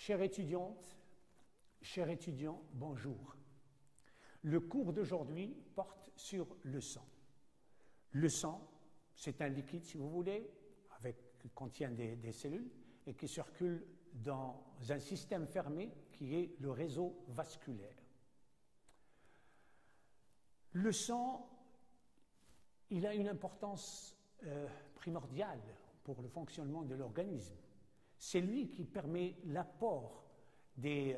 Chères étudiantes, chers étudiants, bonjour. Le cours d'aujourd'hui porte sur le sang. Le sang, c'est un liquide, si vous voulez, qui contient des cellules et qui circule dans un système fermé qui est le réseau vasculaire. Le sang, il a une importance primordiale pour le fonctionnement de l'organisme. C'est lui qui permet l'apport des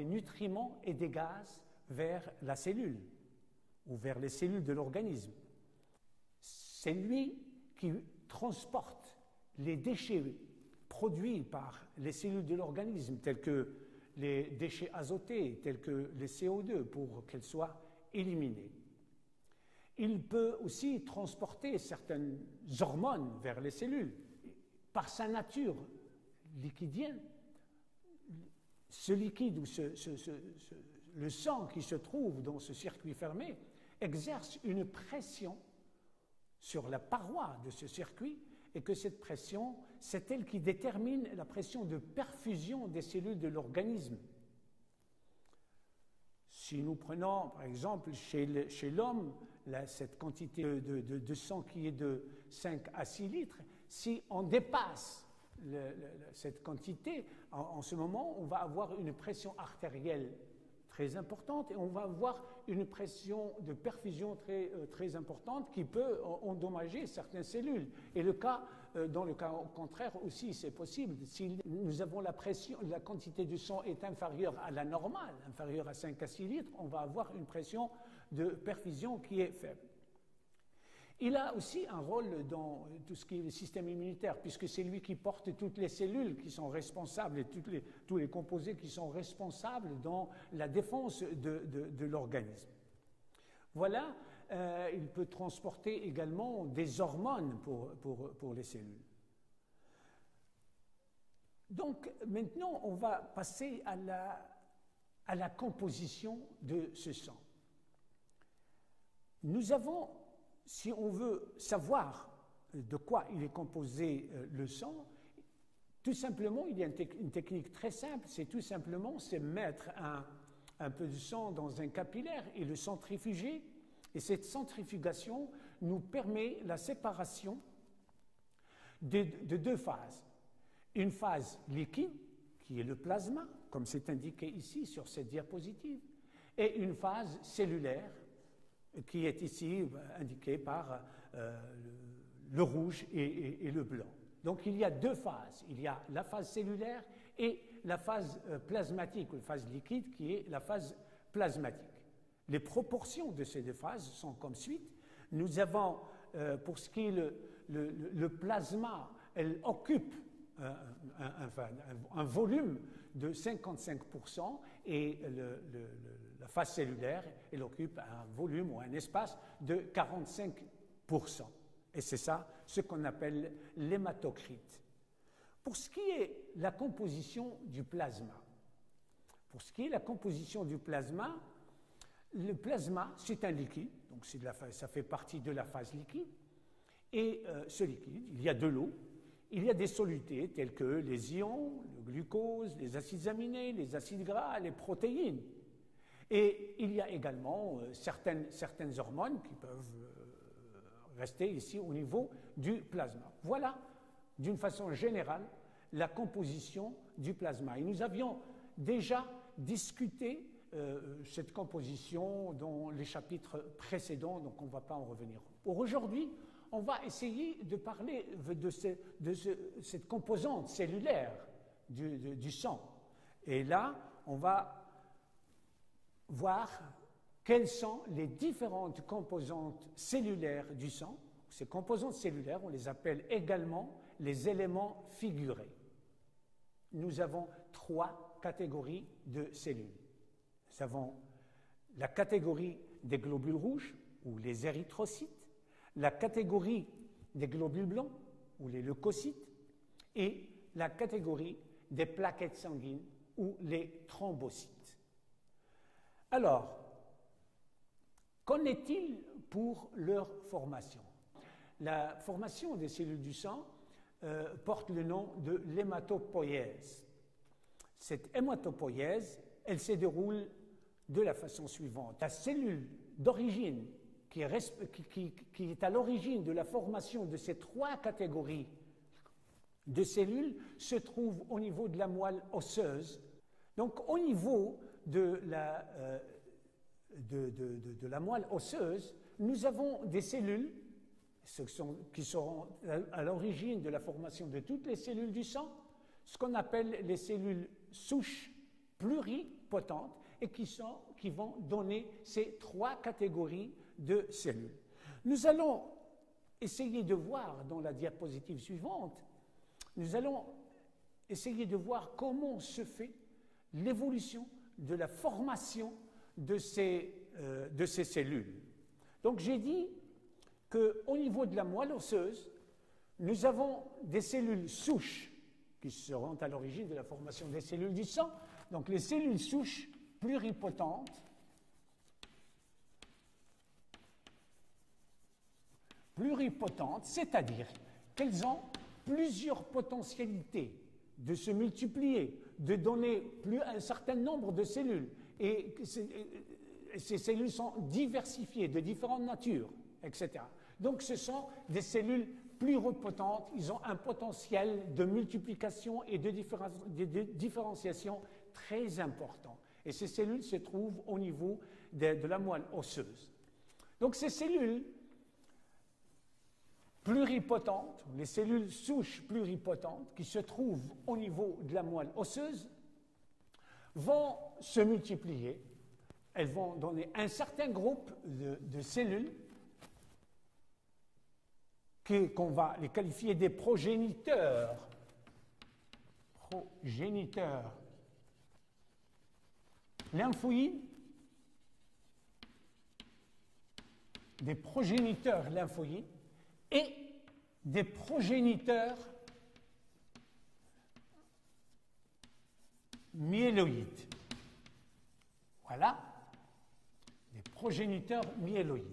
nutriments et des gaz vers la cellule ou vers les cellules de l'organisme. C'est lui qui transporte les déchets produits par les cellules de l'organisme, tels que les déchets azotés, tels que les CO2, pour qu'elles soient éliminées. Il peut aussi transporter certaines hormones vers les cellules. Par sa nature liquidienne, ce liquide ou le sang qui se trouve dans ce circuit fermé exerce une pression sur la paroi de ce circuit et que cette pression, c'est elle qui détermine la pression de perfusion des cellules de l'organisme. Si nous prenons, par exemple, chez l'homme, cette quantité de sang qui est de 5 à 6 litres, si on dépasse cette quantité, en ce moment, on va avoir une pression artérielle très importante et on va avoir une pression de perfusion très importante qui peut endommager certaines cellules. Et dans le cas contraire aussi, c'est possible. Si nous avons la quantité du sang est inférieure à la normale, inférieure à 5 à 6 litres, on va avoir une pression de perfusion qui est faible. Il a aussi un rôle dans tout ce qui est le système immunitaire, puisque c'est lui qui porte toutes les cellules qui sont responsables et tous les composés qui sont responsables dans la défense de l'organisme. Voilà, il peut transporter également des hormones pour les cellules. Donc maintenant, on va passer à la composition de ce sang. Nous avons, si on veut savoir de quoi il est composé le sang, tout simplement, il y a une technique très simple, c'est mettre un peu de sang dans un capillaire et le centrifuger. Et cette centrifugation nous permet la séparation de deux phases. Une phase liquide, qui est le plasma, comme c'est indiqué ici sur cette diapositive, et une phase cellulaire, qui est ici indiqué par le rouge et le blanc. Donc il y a deux phases. Il y a la phase cellulaire et la phase plasmatique, ou la phase liquide, qui est la phase plasmatique. Les proportions de ces deux phases sont comme suit. Nous avons, pour ce qui est le plasma, elle occupe un volume de 55% et la phase cellulaire, elle occupe un volume ou un espace de 45%. Et c'est ça ce qu'on appelle l'hématocrite. Pour ce qui est la composition du plasma, le plasma, c'est un liquide, donc ça fait partie de la phase liquide. Et ce liquide, il y a de l'eau. Il y a des solutés tels que les ions, le glucose, les acides aminés, les acides gras, les protéines. Et il y a également certaines hormones qui peuvent rester ici au niveau du plasma. Voilà, d'une façon générale, la composition du plasma. Et nous avions déjà discuté cette composition dans les chapitres précédents, donc on ne va pas en revenir. Pour aujourd'hui, on va essayer de parler de cette composante cellulaire du sang. Et là, on va voir quelles sont les différentes composantes cellulaires du sang. Ces composantes cellulaires, on les appelle également les éléments figurés. Nous avons 3 catégories de cellules. Nous avons la catégorie des globules rouges, ou les érythrocytes, la catégorie des globules blancs, ou les leucocytes, et la catégorie des plaquettes sanguines, ou les thrombocytes. Alors, qu'en est-il pour leur formation? La formation des cellules du sang, porte le nom de l'hématopoïèse. Cette hématopoïèse, elle se déroule de la façon suivante. La cellule d'origine qui est à l'origine de la formation de ces trois catégories de cellules se trouve au niveau de la moelle osseuse. Donc au niveau de la moelle osseuse, nous avons des cellules qui seront à l'origine de la formation de toutes les cellules du sang, ce qu'on appelle les cellules souches pluripotentes et qui vont donner ces trois catégories de cellules. Nous allons essayer de voir dans la diapositive suivante, nous allons essayer de voir comment se fait l'évolution de la formation de ces cellules. Donc j'ai dit qu'au niveau de la moelle osseuse, nous avons des cellules souches qui seront à l'origine de la formation des cellules du sang. Donc les cellules souches pluripotentes c'est-à-dire qu'elles ont plusieurs potentialités de se multiplier, de donner un certain nombre de cellules. Et ces cellules sont diversifiées, de différentes natures, etc. Donc ce sont des cellules pluripotentes, ils ont un potentiel de multiplication et de différenciation très important. Et ces cellules se trouvent au niveau de la moelle osseuse. Donc ces cellules pluripotentes, les cellules souches pluripotentes qui se trouvent au niveau de la moelle osseuse, vont se multiplier. Elles vont donner un certain groupe de cellules qu'on va les qualifier des progéniteurs. Progéniteurs lymphoïdes, des progéniteurs lymphoïdes et des progéniteurs myéloïdes. Voilà, des progéniteurs myéloïdes.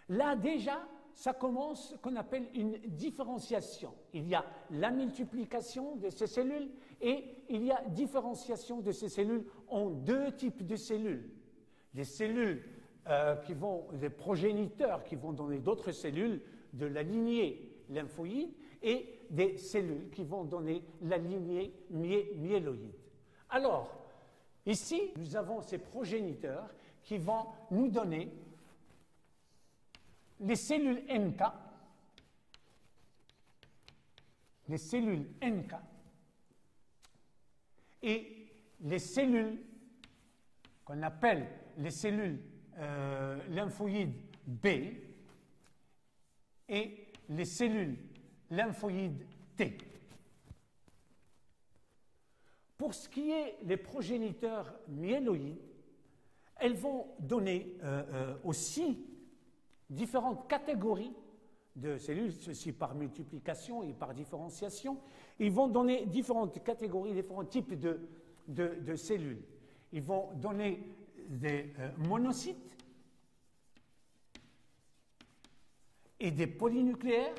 Là déjà, ça commence ce qu'on appelle une différenciation. Il y a la multiplication de ces cellules et il y a différenciation de ces cellules en deux types de cellules. Des cellules des progéniteurs qui vont donner d'autres cellules de la lignée lymphoïde et des cellules qui vont donner la lignée myéloïde. Alors, ici, nous avons ces progéniteurs qui vont nous donner les cellules NK, et les cellules qu'on appelle les cellules lymphoïdes B et les cellules lymphoïdes T. Pour ce qui est des progéniteurs myéloïdes, elles vont donner aussi différentes catégories de cellules, ceci par multiplication et par différenciation. Ils vont donner différentes catégories, différents types de cellules. Ils vont donner des monocytes et des polynucléaires.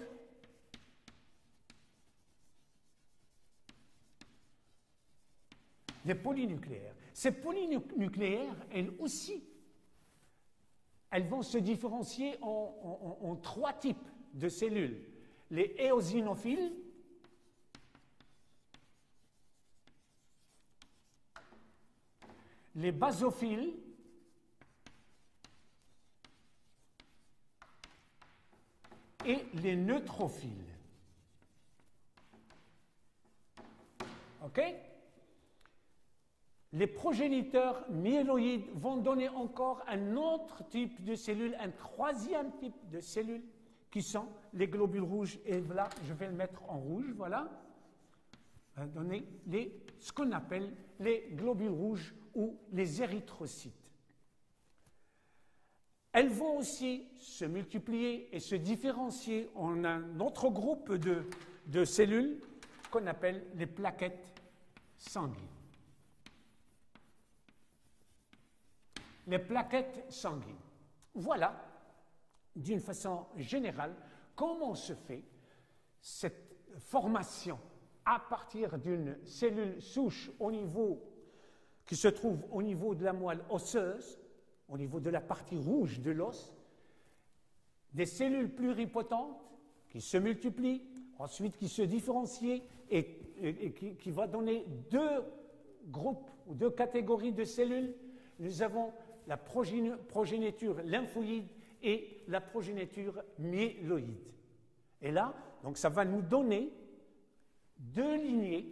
Des polynucléaires. Ces polynucléaires, elles aussi, elles vont se différencier en trois types de cellules. Les éosinophiles, les basophiles et les neutrophiles. OK? Les progéniteurs myéloïdes vont donner encore un autre type de cellules, un troisième type de cellules, qui sont les globules rouges. Et là, je vais le mettre en rouge, voilà. On va donner ce qu'on appelle les globules rouges ou les érythrocytes. Elles vont aussi se multiplier et se différencier en un autre groupe de cellules qu'on appelle les plaquettes sanguines. Les plaquettes sanguines. Voilà, d'une façon générale, comment se fait cette formation à partir d'une cellule souche qui se trouve au niveau de la moelle osseuse, au niveau de la partie rouge de l'os, des cellules pluripotentes qui se multiplient, ensuite qui se différencient et qui va donner deux groupes ou deux catégories de cellules. Nous avons la progéniture lymphoïde et la progéniture myéloïde. Et là, donc ça va nous donner deux lignées,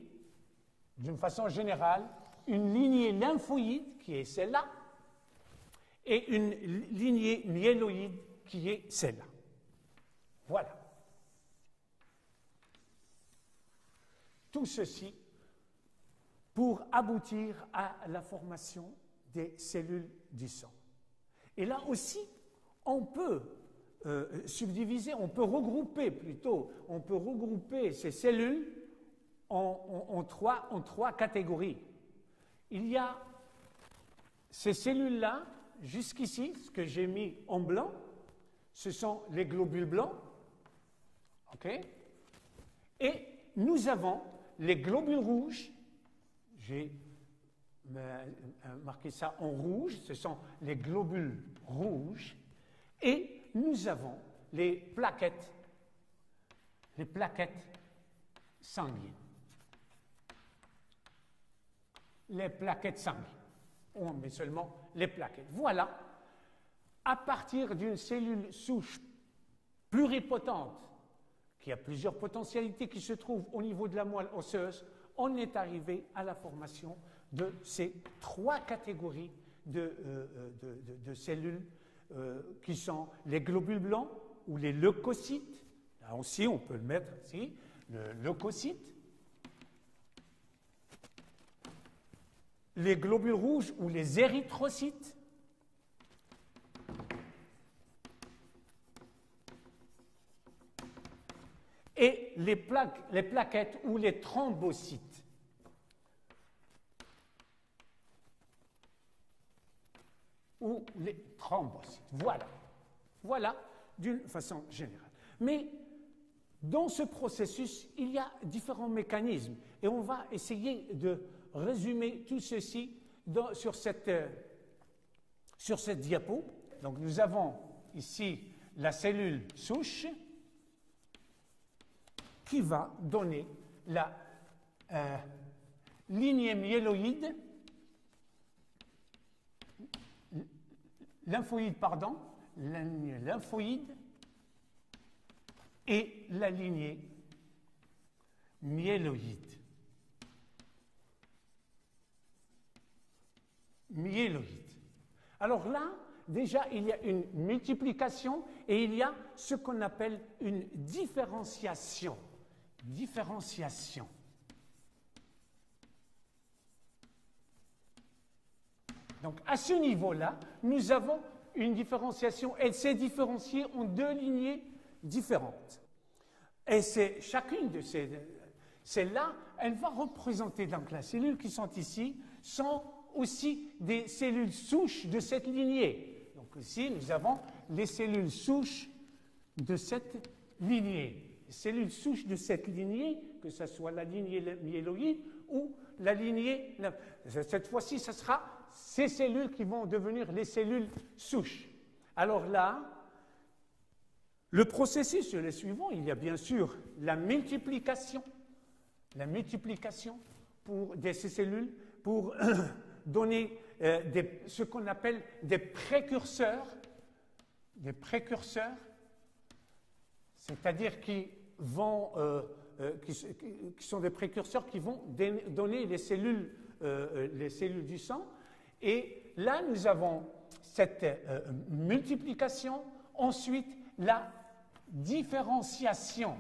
d'une façon générale, une lignée lymphoïde qui est celle-là et une lignée myéloïde qui est celle-là. Voilà. Tout ceci pour aboutir à la formation des cellules du sang. Et là aussi, on peut subdiviser, on peut regrouper ces cellules en trois catégories. Il y a ces cellules-là, jusqu'ici, ce que j'ai mis en blanc, ce sont les globules blancs, ok? Et nous avons les globules rouges, j'ai marqué ça en rouge, ce sont les globules rouges, et nous avons les plaquettes sanguines. Les plaquettes sanguines. On met seulement les plaquettes. Voilà, à partir d'une cellule souche pluripotente, qui a plusieurs potentialités qui se trouvent au niveau de la moelle osseuse, on est arrivé à la formation de ces trois catégories de cellules qui sont les globules blancs ou les leucocytes. Là aussi, on peut le mettre ici, le leucocyte. Les globules rouges ou les érythrocytes. Et les plaquettes ou les thrombocytes. Ou les thrombocytes. Voilà. Voilà d'une façon générale. Mais dans ce processus, il y a différents mécanismes. Et on va essayer de résumer tout ceci sur cette diapo. Donc nous avons ici la cellule souche qui va donner la lignée myéloïde, la lignée lymphoïde et la lignée myéloïde. Alors là, déjà, il y a une multiplication et il y a ce qu'on appelle une différenciation. Donc, à ce niveau-là, nous avons une différenciation. Elle s'est différenciée en deux lignées différentes. Et chacune de celles-là, elle va représenter, donc les cellules qui sont ici, sont aussi des cellules souches de cette lignée. Donc ici, nous avons les cellules souches de cette lignée. Les cellules souches de cette lignée, que ce soit la lignée myéloïde ou la lignée... Cette fois-ci, ce sera ces cellules qui vont devenir les cellules souches. Alors là, le processus est le suivant. Il y a bien sûr la multiplication pour ces cellules pour donner ce qu'on appelle des précurseurs, c'est-à-dire qui sont des précurseurs qui vont donner les cellules du sang. Et là, nous avons cette multiplication, ensuite la différenciation.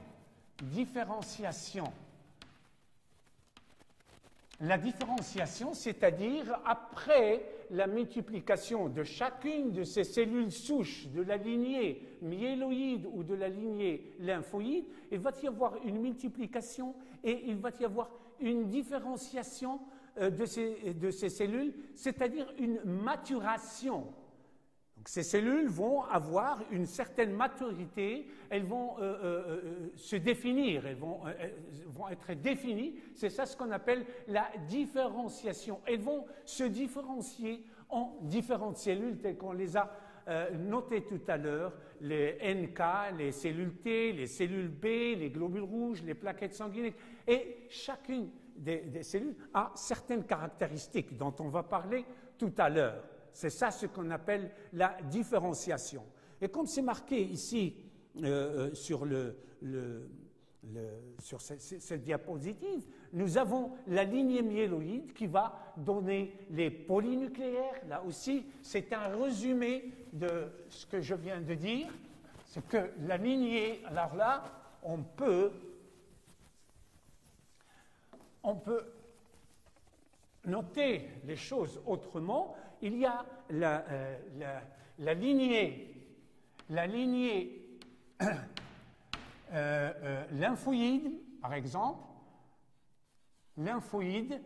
La différenciation, c'est-à-dire après la multiplication de chacune de ces cellules souches de la lignée myéloïde ou de la lignée lymphoïde, il va y avoir une multiplication et il va y avoir une différenciation de ces cellules, c'est-à-dire une maturation. Donc, ces cellules vont avoir une certaine maturité, elles vont se définir, elles vont être définies. C'est ça ce qu'on appelle la différenciation. Elles vont se différencier en différentes cellules telles qu'on les a notées tout à l'heure, les NK, les cellules T, les cellules B, les globules rouges, les plaquettes sanguines. Et chacune des cellules a certaines caractéristiques dont on va parler tout à l'heure. C'est ça ce qu'on appelle la différenciation. Et comme c'est marqué ici sur cette diapositive, nous avons la lignée myéloïde qui va donner les polynucléaires. Là aussi, c'est un résumé de ce que je viens de dire. C'est que la lignée, alors là, on peut noter les choses autrement. Il y a la lignée lymphoïde, par exemple, lymphoïde,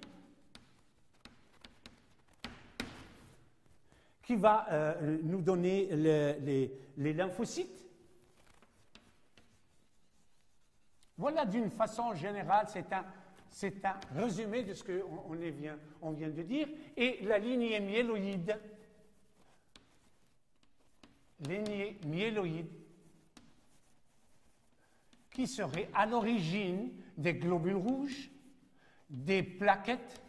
qui va nous donner les lymphocytes. Voilà, d'une façon générale, c'est un résumé de ce qu'on vient de dire. Et la lignée myéloïde, qui serait à l'origine des globules rouges, des plaquettes,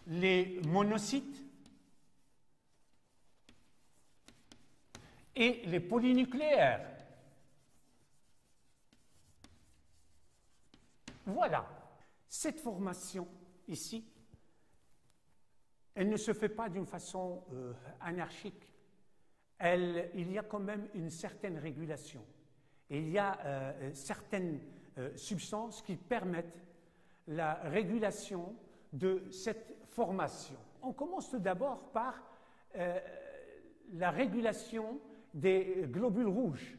les monocytes et les polynucléaires. Voilà, cette formation ici, elle ne se fait pas d'une façon anarchique. Il y a quand même une certaine régulation. Et il y a certaines substances qui permettent la régulation de cette formation. On commence tout d'abord par la régulation des globules rouges.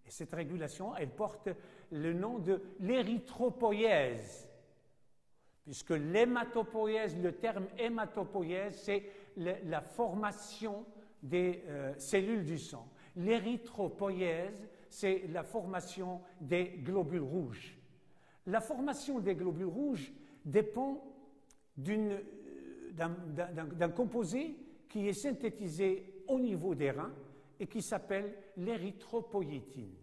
Et cette régulation, elle porte le nom de l'érythropoïèse, puisque l'hématopoïèse, le terme hématopoïèse, c'est la formation des cellules du sang. L'érythropoïèse, c'est la formation des globules rouges. La formation des globules rouges dépend d'un composé qui est synthétisé au niveau des reins et qui s'appelle l'érythropoïétine.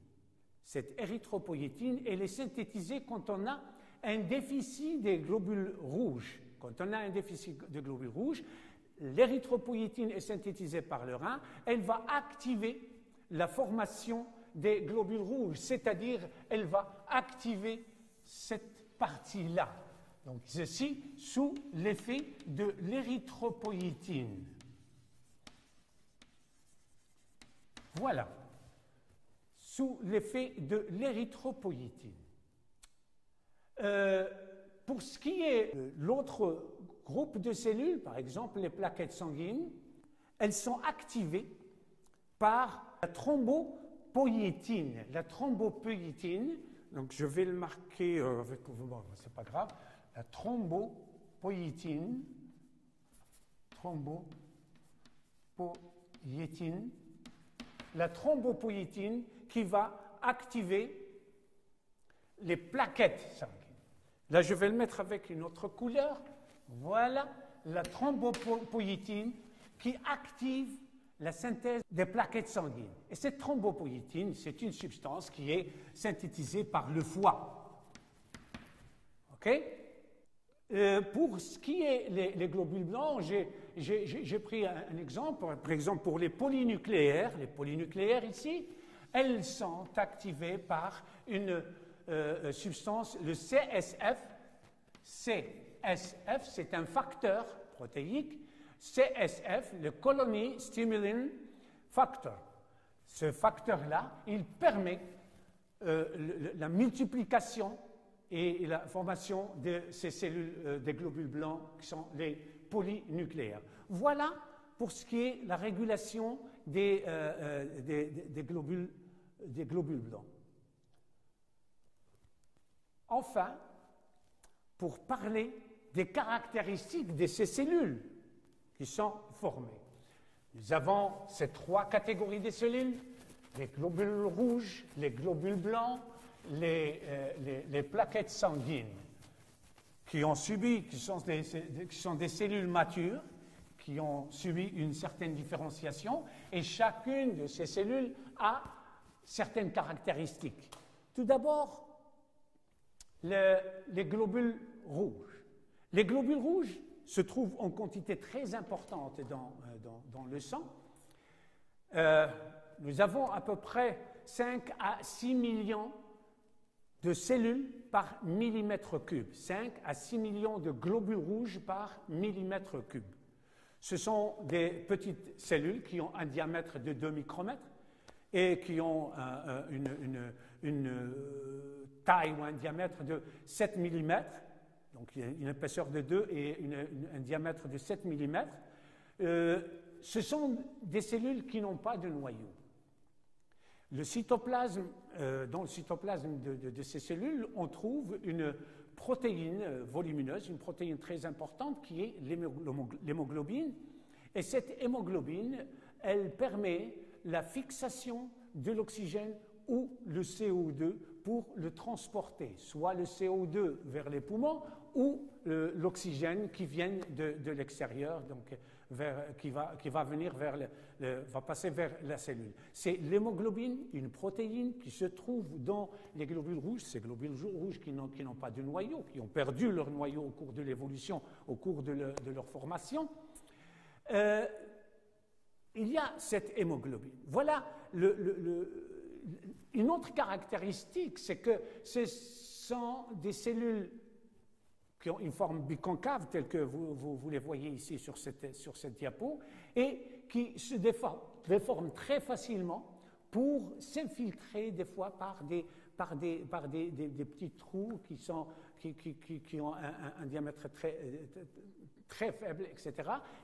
Cette érythropoïétine, elle est synthétisée quand on a un déficit des globules rouges. Quand on a un déficit de globules rouges, l'érythropoïétine est synthétisée par le rein, elle va activer la formation des globules rouges, c'est-à-dire elle va activer cette partie-là. Donc ceci sous l'effet de l'érythropoïétine. Voilà, sous l'effet de l'érythropoïétine. Pour ce qui est de l'autre groupe de cellules, par exemple les plaquettes sanguines, elles sont activées par la thrombopoïétine. La thrombopoïétine, donc je vais le marquer avec, bon, c'est pas grave, la thrombopoïétine, la thrombopoïétine qui va activer les plaquettes sanguines. Là, je vais le mettre avec une autre couleur. Voilà la thrombopoïétine qui active la synthèse des plaquettes sanguines. Et cette thrombopoïétine, c'est une substance qui est synthétisée par le foie. OK? Pour ce qui est les globules blancs, j'ai pris un exemple. Par exemple, pour les polynucléaires ici, elles sont activées par une substance, le CSF. CSF, c'est un facteur protéique. CSF, le Colony Stimulin Factor. Ce facteur-là, il permet la multiplication et la formation de ces cellules des globules blancs qui sont les polynucléaires. Voilà pour ce qui est la régulation des globules blancs. Enfin, pour parler des caractéristiques de ces cellules, qui sont formés. Nous avons ces trois catégories de cellules, les globules rouges, les globules blancs, les plaquettes sanguines, qui sont des cellules matures, qui ont subi une certaine différenciation, et chacune de ces cellules a certaines caractéristiques. Tout d'abord, les globules rouges. Les globules rouges se trouvent en quantité très importante dans le sang. Nous avons à peu près 5 à 6 millions de cellules par millimètre cube. 5 à 6 millions de globules rouges par millimètre cube. Ce sont des petites cellules qui ont un diamètre de 2 micromètres et qui ont une taille ou un diamètre de 7 mm. Donc il y a une épaisseur de 2 et un diamètre de 7 mm. Ce sont des cellules qui n'ont pas de noyau. Dans le cytoplasme de ces cellules, on trouve une protéine volumineuse, une protéine très importante qui est l'hémoglobine. Et cette hémoglobine, elle permet la fixation de l'oxygène ou le CO2 pour le transporter, soit le CO2 vers les poumons ou l'oxygène qui vient de l'extérieur, donc qui va venir va passer vers la cellule. C'est l'hémoglobine, une protéine qui se trouve dans les globules rouges, ces globules rouges qui n'ont pas de noyau, qui ont perdu leur noyau au cours de l'évolution, au cours de leur formation. Il y a cette hémoglobine. Voilà une autre caractéristique, c'est que ce sont des cellules qui ont une forme biconcave, telle que vous les voyez ici sur cette diapo, et qui se déforment très facilement pour s'infiltrer des fois par des petits trous qui ont un diamètre très faible, etc.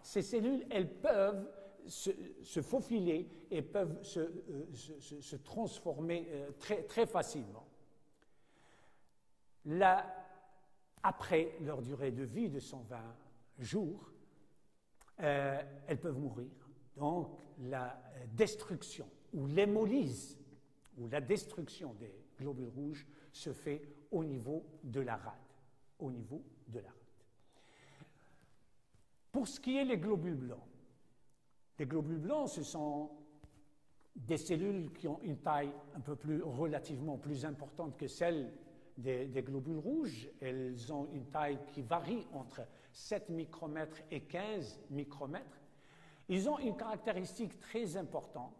Ces cellules, elles peuvent se faufiler et peuvent se transformer très facilement. Après leur durée de vie de 120 jours, elles peuvent mourir. Donc la destruction ou l'hémolyse ou la destruction des globules rouges se fait au niveau de la rate. Au niveau de la rate. Pour ce qui est des globules blancs, les globules blancs, ce sont des cellules qui ont une taille relativement plus importante que celle des globules rouges. Elles ont une taille qui varie entre 7 micromètres et 15 micromètres. Ils ont une caractéristique très importante,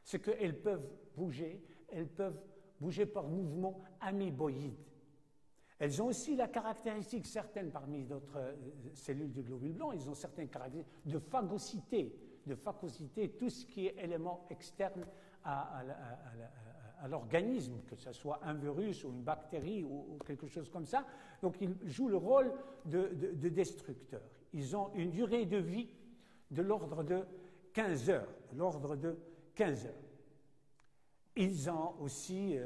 c'est qu'elles peuvent bouger par mouvement amoeboïde. Elles ont aussi la caractéristique, certaines parmi d'autres cellules du globule blanc, ils ont certaines caractéristiques de phagocité, tout ce qui est élément externe à l'organisme, que ce soit un virus ou une bactérie ou quelque chose comme ça. Donc ils jouent le rôle de destructeur. Ils ont une durée de vie de l'ordre de 15 heures. Ils ont aussi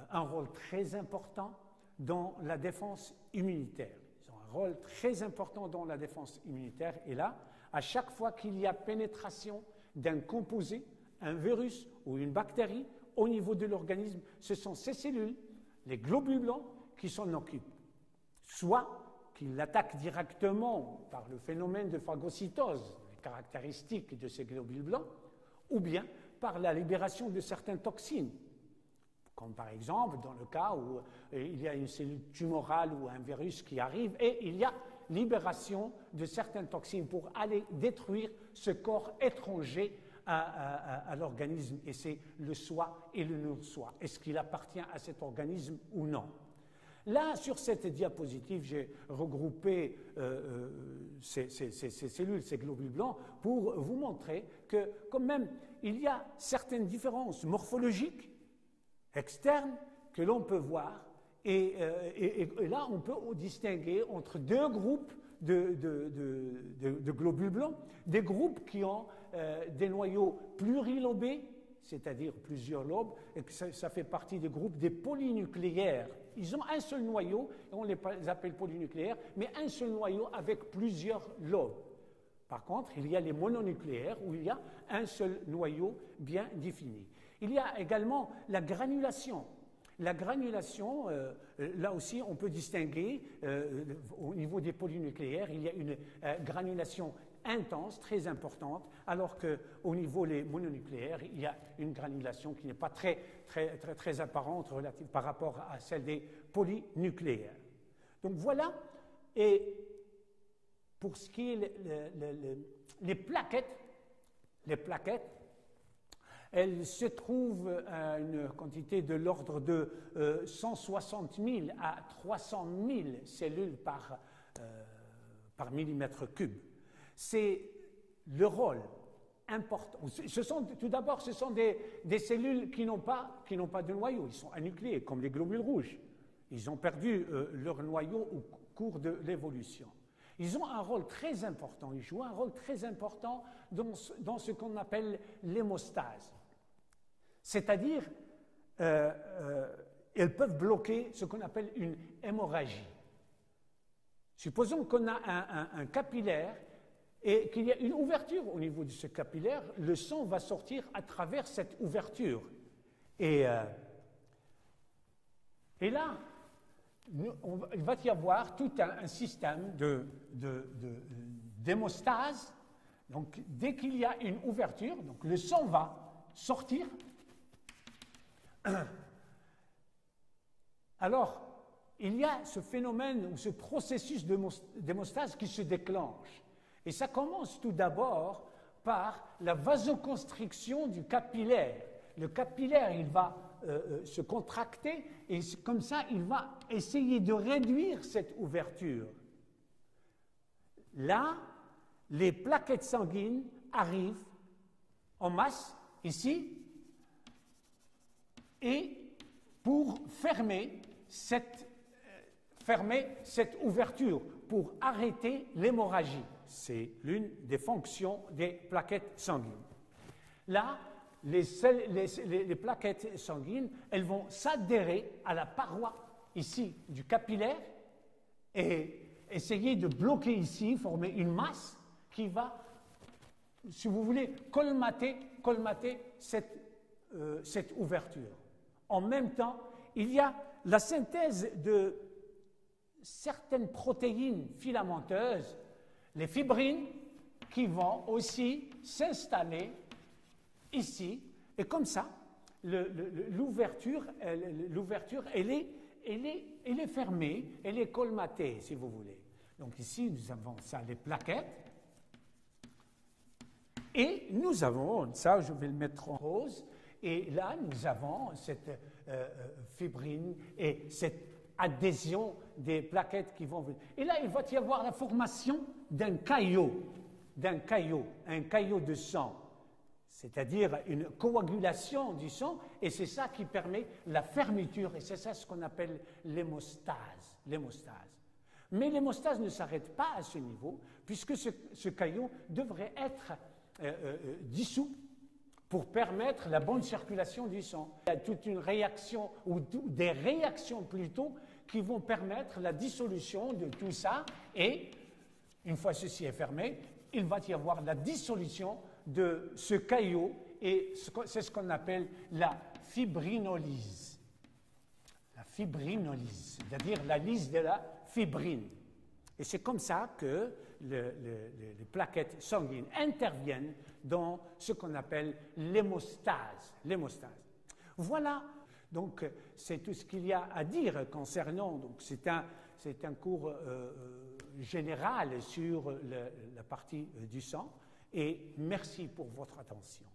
un rôle très important dans la défense immunitaire. Ils ont un rôle très important dans la défense immunitaire. Et là, à chaque fois qu'il y a pénétration d'un composé, un virus ou une bactérie au niveau de l'organisme, ce sont ces cellules, les globules blancs, qui s'en occupent. Soit qu'ils l'attaquent directement par le phénomène de phagocytose, les caractéristiques de ces globules blancs, ou bien par la libération de certaines toxines, comme par exemple dans le cas où il y a une cellule tumorale ou un virus qui arrive et il y a libération de certaines toxines pour aller détruire ce corps étranger à l'organisme, et c'est le soi et le non-soi. Est-ce qu'il appartient à cet organisme ou non? Là, sur cette diapositive, j'ai regroupé ces cellules, ces globules blancs, pour vous montrer que, quand même, il y a certaines différences morphologiques externes que l'on peut voir, et là, on peut distinguer entre deux groupes de globules blancs, des groupes qui ont des noyaux plurilobés, c'est-à-dire plusieurs lobes, et que ça fait partie des groupes des polynucléaires. Ils ont un seul noyau, et on les appelle polynucléaires, mais un seul noyau avec plusieurs lobes. Par contre, il y a les mononucléaires où il y a un seul noyau bien défini. Il y a également la granulation. La granulation, là aussi, on peut distinguer, au niveau des polynucléaires, il y a une granulation intense, très importante, alors qu'au niveau des mononucléaires, il y a une granulation qui n'est pas très apparente relative par rapport à celle des polynucléaires. Donc voilà, et pour ce qui est les plaquettes, elles se trouvent à une quantité de l'ordre de 160 000 à 300 000 cellules par millimètre cube. C'est le rôle important. Tout d'abord, ce sont des cellules qui n'ont pas de noyau, ils sont anucléés, comme les globules rouges. Ils ont perdu leur noyau au cours de l'évolution. Ils ont un rôle très important, ils jouent un rôle très important dans ce qu'on appelle l'hémostase. C'est-à-dire, elles peuvent bloquer ce qu'on appelle une hémorragie. Supposons qu'on a un capillaire et qu'il y a une ouverture au niveau de ce capillaire, le sang va sortir à travers cette ouverture. Et là, il va y avoir tout un système d'hémostase. Donc, dès qu'il y a une ouverture, donc le sang va sortir. Alors, il y a ce phénomène ou ce processus d'hémostase qui se déclenche. Et ça commence tout d'abord par la vasoconstriction du capillaire. Le capillaire, il va se contracter et comme ça, il va essayer de réduire cette ouverture. Là, les plaquettes sanguines arrivent en masse, ici, et pour fermer cette ouverture, pour arrêter l'hémorragie. C'est l'une des fonctions des plaquettes sanguines. Là, les plaquettes sanguines, elles vont s'adhérer à la paroi ici du capillaire et essayer de bloquer ici, former une masse qui va, si vous voulez, colmater cette ouverture. En même temps, il y a la synthèse de certaines protéines filamenteuses, les fibrines, qui vont aussi s'installer ici, et comme ça, l'ouverture, elle est fermée, elle est colmatée, si vous voulez. Donc ici, nous avons ça, les plaquettes, et nous avons, ça je vais le mettre en rose, et là nous avons cette fibrine et cette adhésion des plaquettes qui vont venir. Et là, il va y avoir la formation d'un caillot de sang, c'est-à-dire une coagulation du sang, et c'est ça qui permet la fermeture, et c'est ça ce qu'on appelle l'hémostase. Mais l'hémostase ne s'arrête pas à ce niveau, puisque ce caillot devrait être dissous pour permettre la bonne circulation du sang. Il y a toute une réaction, ou des réactions plutôt, qui vont permettre la dissolution de tout ça, et une fois ceci est fermé, il va y avoir la dissolution de ce caillot, et c'est ce qu'on appelle la fibrinolyse. La fibrinolyse, c'est-à-dire la lyse de la fibrine. Et c'est comme ça que les plaquettes sanguines interviennent dans ce qu'on appelle l'hémostase. Voilà, donc c'est tout ce qu'il y a à dire concernant, donc c'est un cours général sur la partie du sang, et merci pour votre attention.